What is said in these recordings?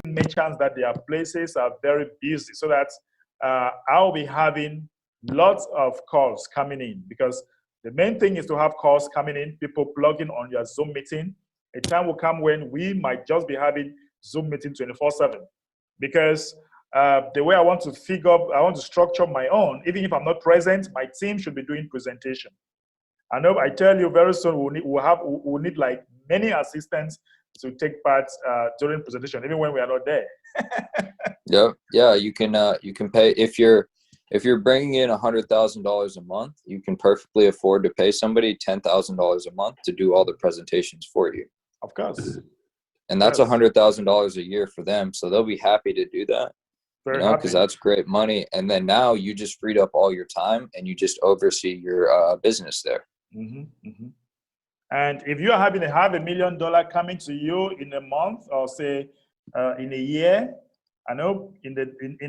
merchants that their places are very busy, so that I'll be having lots of calls coming in, because the main thing is to have calls coming in, people plugging on your Zoom meeting. A time will come when we might just be having Zoom meeting 24/7, because the way I want to structure my own, even if I'm not present, my team should be doing presentation. I know, I tell you, very soon we'll need like many assistants to take part during presentation, even when we are not there. Yeah, you can pay if you're bringing in $100,000 a month, you can perfectly afford to pay somebody $10,000 a month to do all the presentations for you. Of course. And that's $100,000 a year for them, so they'll be happy to do that. Very happy, because that's great money. And then now you just freed up all your time and you just oversee your business there. And if you are having $500,000 million coming to you in a month, or say in a year, I know in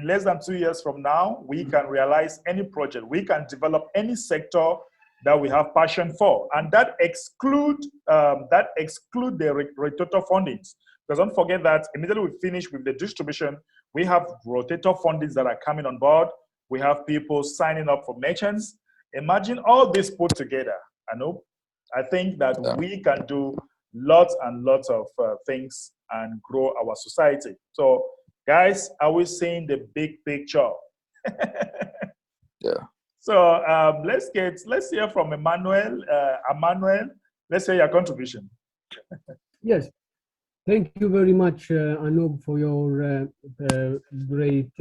less than 2 years from now, we can realize any project. We can develop any sector that we have passion for, and that exclude the rotator fundings. Because don't forget that immediately we finish with the distribution, we have rotator fundings that are coming on board. We have people signing up for merchants. Imagine all this put together. I think that we can do lots and lots of things and grow our society. So, guys, are we seeing the big picture? Yeah. So let's hear from Emmanuel. Emmanuel, let's hear your contribution. Yes. Thank you very much, Anoop, for your great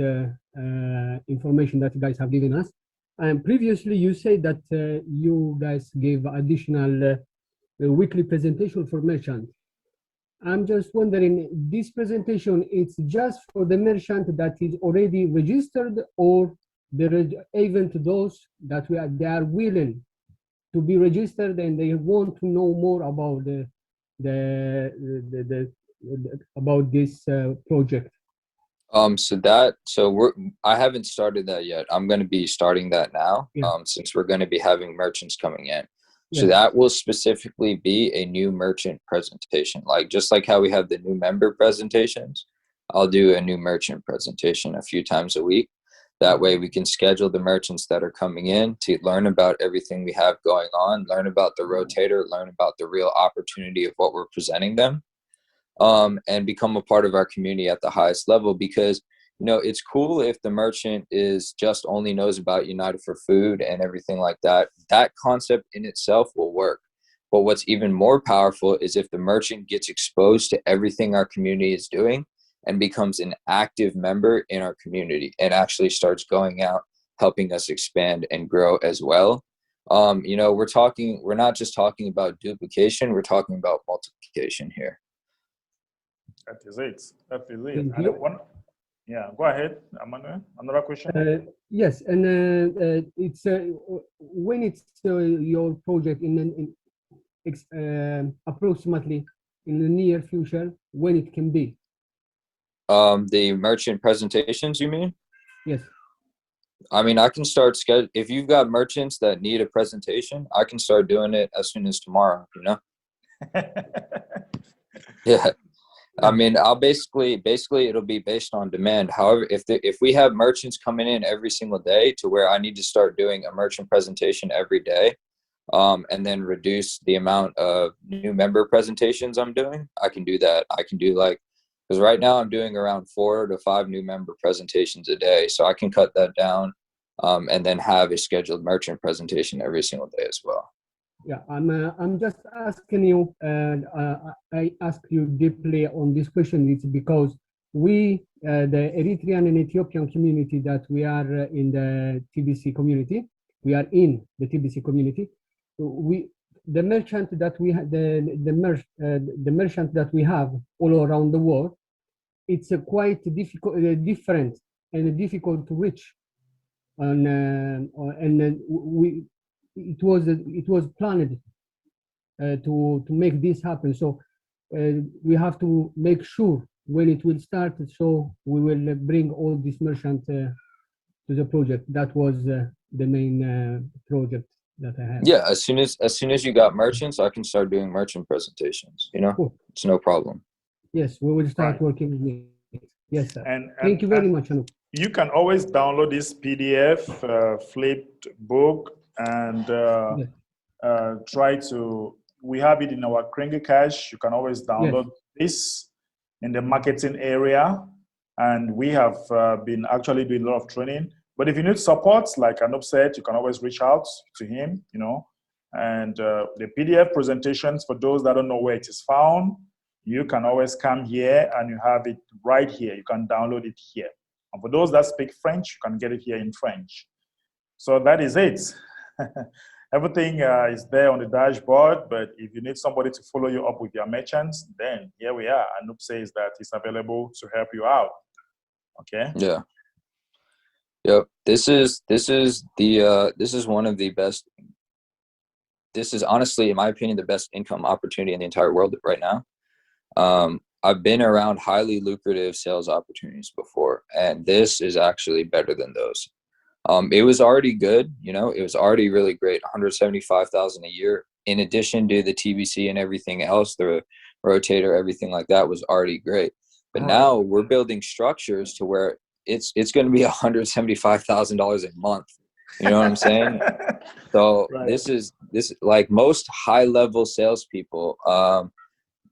information that you guys have given us. And previously, you said that you guys gave additional weekly presentation for merchants. I'm just wondering, this presentation, it's just for the merchant that is already registered, or there is even to those that they are willing to be registered and they want to know more about about this project? I haven't started that yet. I'm going to be starting that now, since we're going to be having merchants coming in. So that will specifically be a new merchant presentation, just like how we have the new member presentations. I'll do a new merchant presentation a few times a week. That way we can schedule the merchants that are coming in to learn about everything we have going on, learn about the rotator, learn about the real opportunity of what we're presenting them, and become a part of our community at the highest level. Because, it's cool if the merchant is just only knows about United for Food and everything like that. That concept in itself will work. But what's even more powerful is if the merchant gets exposed to everything our community is doing and becomes an active member in our community and actually starts going out, helping us expand and grow as well. We're not just talking about duplication, we're talking about multiplication here. That is it. Yeah, go ahead, Emmanuel. Another question? Yes, and it's when it's your project in approximately in the near future, when it can be? The merchant presentations, you mean? Yes. I mean, I can start if you've got merchants that need a presentation, I can start doing it as soon as tomorrow, Yeah. I mean, I'll basically it'll be based on demand. However, if we have merchants coming in every single day to where I need to start doing a merchant presentation every day, and then reduce the amount of new member presentations I'm doing, I can do that. I can do because right now I'm doing around 4 to 5 new member presentations a day. So I can cut that down, and then have a scheduled merchant presentation every single day as well. Yeah, I'm just asking you, and I ask you deeply on this question. It's because we, the Eritrean and Ethiopian community that we are in the TBC community, we are in the TBC community. The merchant that we have, the merchant that we have all around the world, it's quite different and difficult to reach, it was planned to make this happen. So we have to make sure when it will start. So we will bring all these merchants to the project. That was the main project that I had. Yeah, as soon as you got merchants, I can start doing merchant presentations. Cool. It's no problem. Yes, we will start working with it. Yes, sir. And Thank you very much, Anup. you can always download this PDF flipped book and Yes. try to. We have it in our Kringle Cache. You can always download this in the marketing area, and we have been actually doing a lot of training. But if you need support, like Anup said, you can always reach out to him. You know, and the PDF presentations for those that don't know where it is found, you can always come here and you have it right here. You can download it here. And for those that speak French, you can get it here in French. So that is it. Everything is there on the dashboard, but if you need somebody to follow you up with your merchants, then here we are. Anup says that he's available to help you out. Okay. Yeah. Yep. This is one of the best. This is honestly, in my opinion, the best income opportunity in the entire world right now. I've been around highly lucrative sales opportunities before, and this is actually better than those. It was already good, you know, it was already really great, 175,000 a year. In addition to the TBC and everything else, the rotator, everything like that was already great. But now we're building structures to where it's going to be $175,000 a month. You know what I'm saying? So this is like most high level salespeople.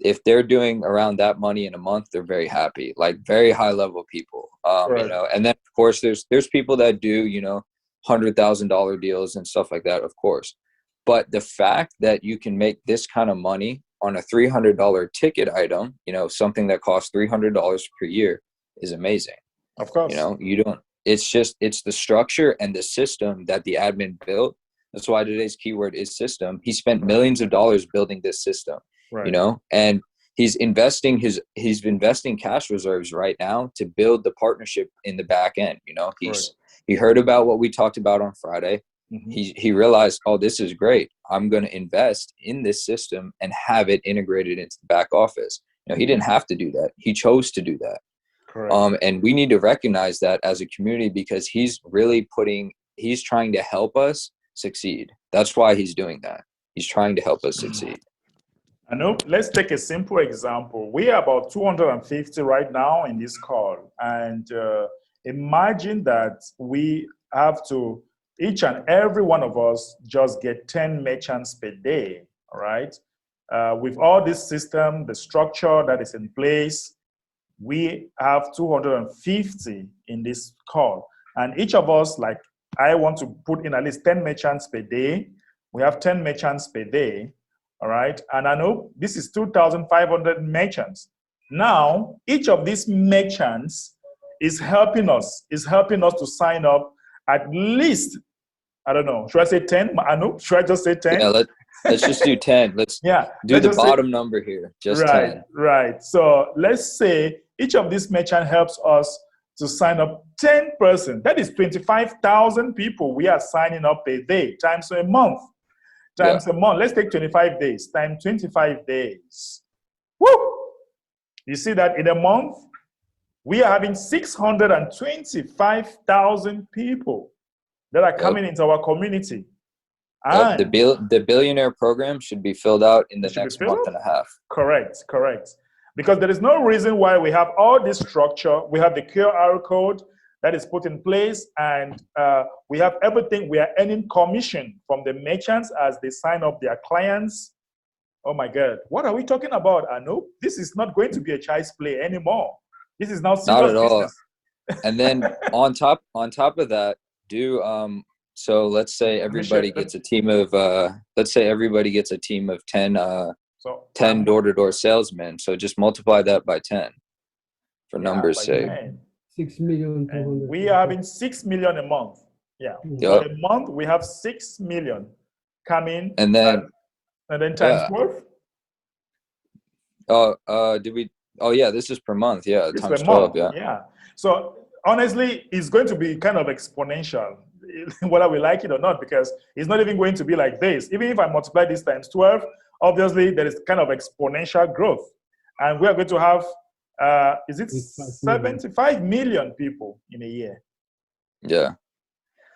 If they're doing around that money in a month, they're very happy, like very high level people. You know, and then of course there's people that do, you know, $100,000 deals and stuff like that, of course. But the fact that you can make this kind of money on a $300 ticket item, you know, something that costs $300 per year is amazing. Of course. You know, it's the structure and the system that the admin built. That's why today's keyword is system. He spent millions of dollars building this system. You know, and he's investing cash reserves right now to build the partnership in the back end. You know, he heard about what we talked about on Friday. He realized, oh, this is great. I'm going to invest in this system and have it integrated into the back office. You know, he didn't have to do that. He chose to do that. And we need to recognize that as a community, because he's trying to help us succeed. That's why he's doing that. He's trying to help us succeed. I know. Let's take a simple example. We are about 250 right now in this call. And imagine that we have to, each and every one of us just get 10 merchants per day, all right? With all this system, the structure that is in place, we have 250 in this call. And each of us, like, I want to put in at least 10 merchants per day. We have 10 merchants per day. All right, and I know this is 2,500 merchants. Now, each of these merchants is helping us to sign up at least, I don't know, should I say 10? I know, should I just say 10? Yeah, let's just do 10. Let's do the bottom number here, just 10. Right, so let's say each of these merchants helps us to sign up 10 persons. That is 25,000 people we are signing up a day times a month. Times a month. Let's take 25 days. Times 25 days. Woo! You see that in a month, we are having 625,000 people that are coming into our community. And the billionaire program should be filled out in the next month and a half. Correct. Because there is no reason why we have all this structure. We have the QR code that is put in place, and we have everything. We are earning commission from the merchants as they sign up their clients. Oh my God, what are we talking about? I know this is not going to be a child's play anymore. This is now serious business. And then on top of that, so let's say everybody gets a team of 10 door-to-door salesmen. So just multiply that by 10 for numbers' sake. 6 million. And we are having 6 million a month. Yeah. For a month, we have 6 million coming. And then times 12. This is per month. Yeah. It's times per 12. Month. Yeah. So honestly, it's going to be kind of exponential, whether we like it or not, because it's not even going to be like this. Even if I multiply this times 12, obviously there is kind of exponential growth. And we are going to have, is it 75 million people in a year? Yeah.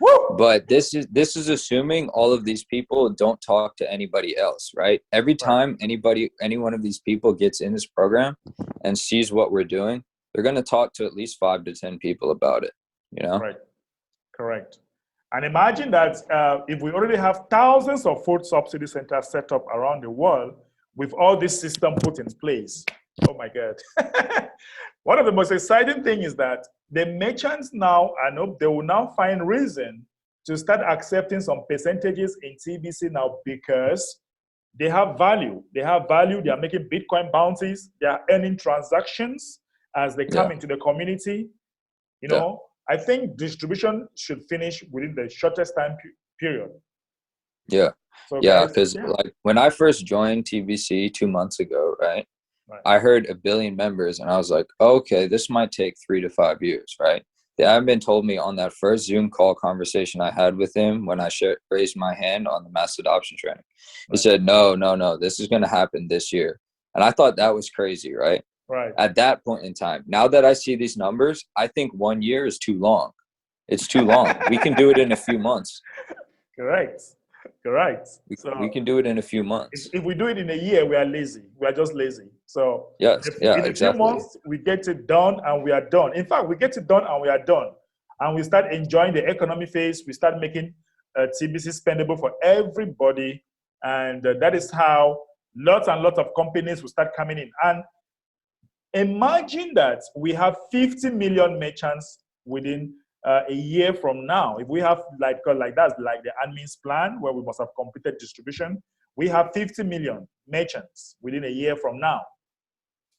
Woo! But this is assuming all of these people don't talk to anybody else, right? Every time any one of these people gets in this program and sees what we're doing, they're going to talk to at least 5 to 10 people about it, you know? Right. Correct. And imagine that if we already have thousands of food subsidy centers set up around the world with all this system put in place. Oh my God. One of the most exciting things is that the merchants now, I know they will now find reason to start accepting some percentages in TBC now because they have value. They have value. They are making Bitcoin bounties. They are earning transactions as they come into the community. You know, I think distribution should finish within the shortest time period. Yeah. So Yeah, because like when I first joined TBC 2 months ago, right? I heard 1 billion members and I was like, okay, this might take 3 to 5 years, right? The admin told me on that first Zoom call conversation I had with him when I raised my hand on the mass adoption training. He said, no, this is going to happen this year. And I thought that was crazy, right? Right. At that point in time. Now that I see these numbers, I think 1 year is too long. It's too long. We can do it in a few months. Correct. We can do it in a few months. If we do it in a year, we are lazy. We are just lazy. So yes, in a few months, we get it done and we are done. In fact, we get it done and we are done. And we start enjoying the economy phase. We start making TBC spendable for everybody. And that is how lots and lots of companies will start coming in. And imagine that we have 50 million merchants within a year from now. If we have like that's like the admin's plan where we must have completed distribution, we have 50 million merchants within a year from now.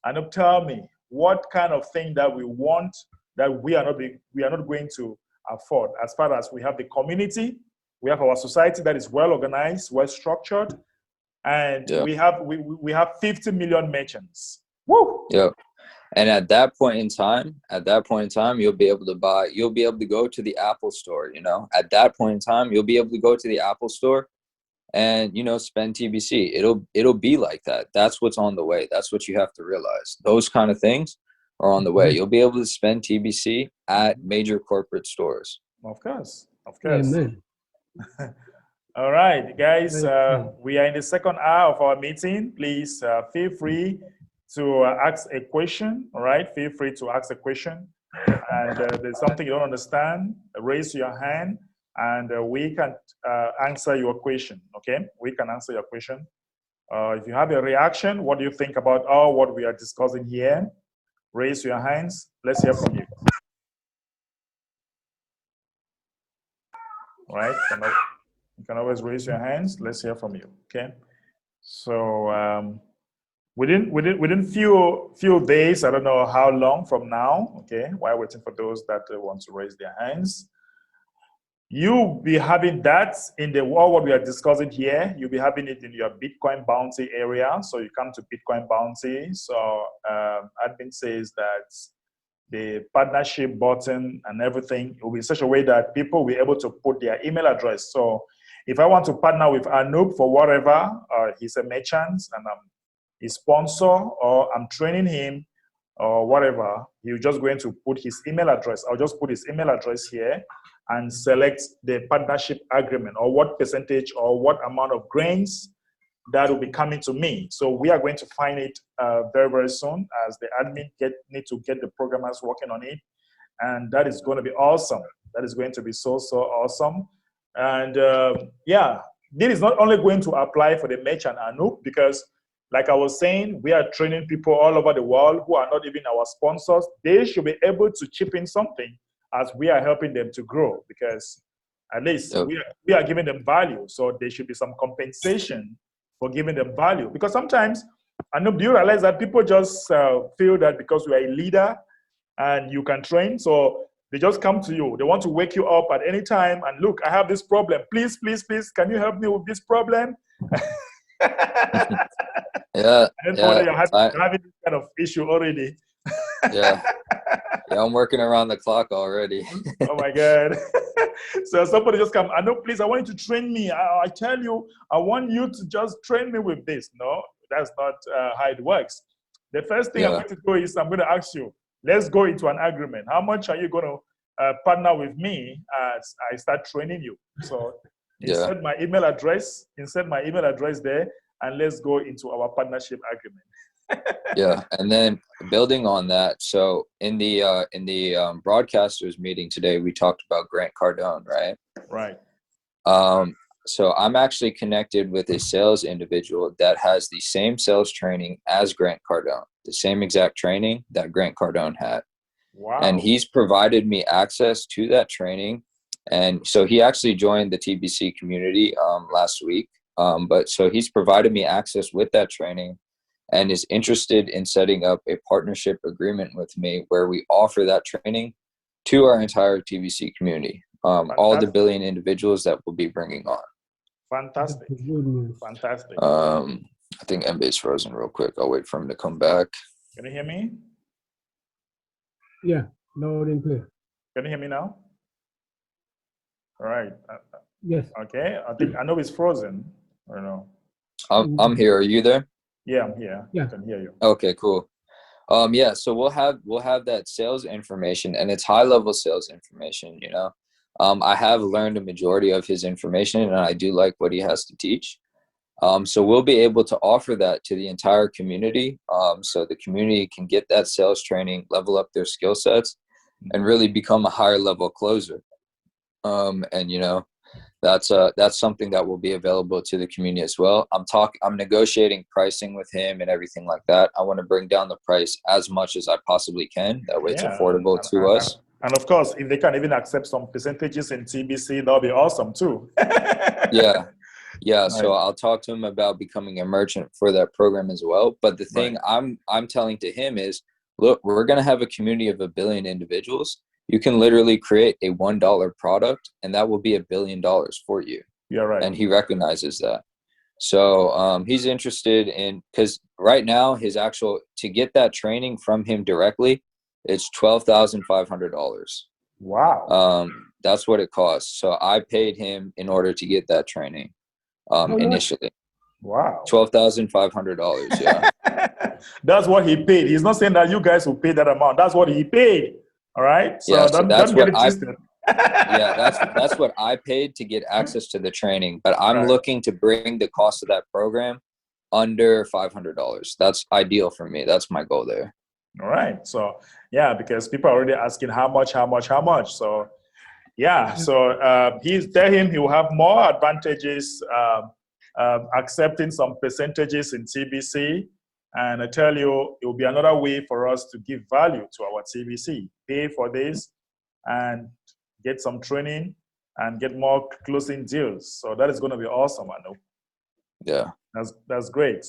And tell me what kind of thing that we want that we are not going to afford as far as we have the community, we have our society that is well organized, well structured, and we have 50 million merchants. Woo! Yeah. And at that point in time, you'll be able to go to the Apple store, you know, at that point in time, you'll be able to go to the Apple store and, you know, spend TBC. It'll be like that. That's what's on the way. That's what you have to realize. Those kind of things are on the way. You'll be able to spend TBC at major corporate stores. Of course. Amen. All right, guys, we are in the second hour of our meeting. Please feel free to ask a question. All right, feel free to ask a question. And there's something you don't understand, raise your hand and we can answer your question. Okay, we can answer your question. If you have a reaction, what do you think about all what we are discussing here? Raise your hands. Let's hear from you. All right, you can always raise your hands. Let's hear from you. Okay, so within few days, I don't know how long from now. Okay, while waiting for those that want to raise their hands, you'll be having that in the what we are discussing here. You'll be having it in your Bitcoin bounty area. So you come to Bitcoin bounty. So admin says that the partnership button and everything will be in such a way that people will be able to put their email address. So if I want to partner with Anoop for whatever, he's a merchant and I'm his sponsor or I'm training him or whatever, he's just going to put his email address. I'll just put his email address here and select the partnership agreement or what percentage or what amount of grains that will be coming to me. So we are going to find it very, very soon as the admin need to get the programmers working on it. And that is going to be awesome. That is going to be so, so awesome. And yeah, this is not only going to apply for the merchant Anoop, because like I was saying, we are training people all over the world who are not even our sponsors. They should be able to chip in something as we are helping them to grow, because at least we are giving them value. So there should be some compensation for giving them value. Because sometimes, I know, do you realize that people just feel that because you are a leader and you can train, so they just come to you. They want to wake you up at any time and look, I have this problem. Please, please, please, can you help me with this problem? Yeah. I don't know whether you're having this kind of issue already. Yeah, I'm working around the clock already. Oh my God. So somebody just come, I know, please, I want you to train me. I tell you, I want you to just train me with this. No, that's not how it works. The first thing I'm going to do is I'm going to ask you, let's go into an agreement. How much are you going to partner with me as I start training you? So insert my email address there, and let's go into our partnership agreement. Yeah, and then building on that, so in the broadcasters meeting today, we talked about Grant Cardone, right? Right. So I'm actually connected with a sales individual that has the same sales training as Grant Cardone, the same exact training that Grant Cardone had. Wow. And he's provided me access to that training. And so he actually joined the TBC community last week. But so he's provided me access with that training and is interested in setting up a partnership agreement with me where we offer that training to our entire TBC community, all the billion individuals that we'll be bringing on. Fantastic. Fantastic. I think MBA's frozen real quick. I'll wait for him to come back. Can you hear me? Yeah, loud and clear. Can you hear me now? All right. Yes. Okay. I know it's frozen. I don't know. I'm here. Are you there? Yeah, I'm here. Yeah. I can hear you. Okay, cool. Yeah, so we'll have that sales information, and it's high level sales information, you know. I have learned a majority of his information, and I do like what he has to teach. So we'll be able to offer that to the entire community. So the community can get that sales training, level up their skill sets, and really become a higher level closer. And you know, that's something that will be available to the community as well. I'm negotiating pricing with him and everything like that. I want to bring down the price as much as I possibly can. That way it's affordable to us. And of course, if they can even accept some percentages in TBC, that'll be awesome too. Yeah. Right. So I'll talk to him about becoming a merchant for that program as well. But the thing I'm telling to him is, look, we're going to have a community of 1 billion individuals. You can literally create a $1 product, and that will be $1 billion for you. Yeah, right. And he recognizes that. So he's interested in, because right now to get that training from him directly, it's $12,500. Wow. That's what it costs. So I paid him in order to get that training initially. Wow. $12,500. Yeah. That's what he paid. He's not saying that you guys will pay that amount. That's what he paid. All right. So yeah, don't that's get what it twisted. that's what I paid to get access to the training. But I'm looking to bring the cost of that program under $500. That's ideal for me. That's my goal there. All right. So yeah, because people are already asking how much. So yeah. So tell him he will have more advantages accepting some percentages in TBC. And I tell you, it will be another way for us to give value to our TBC. Pay for this and get some training and get more closing deals. So that is going to be awesome, I know. Yeah. That's great.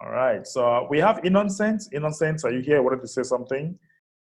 All right. So we have Innocent. Innocent, are you here? Wanted to say something?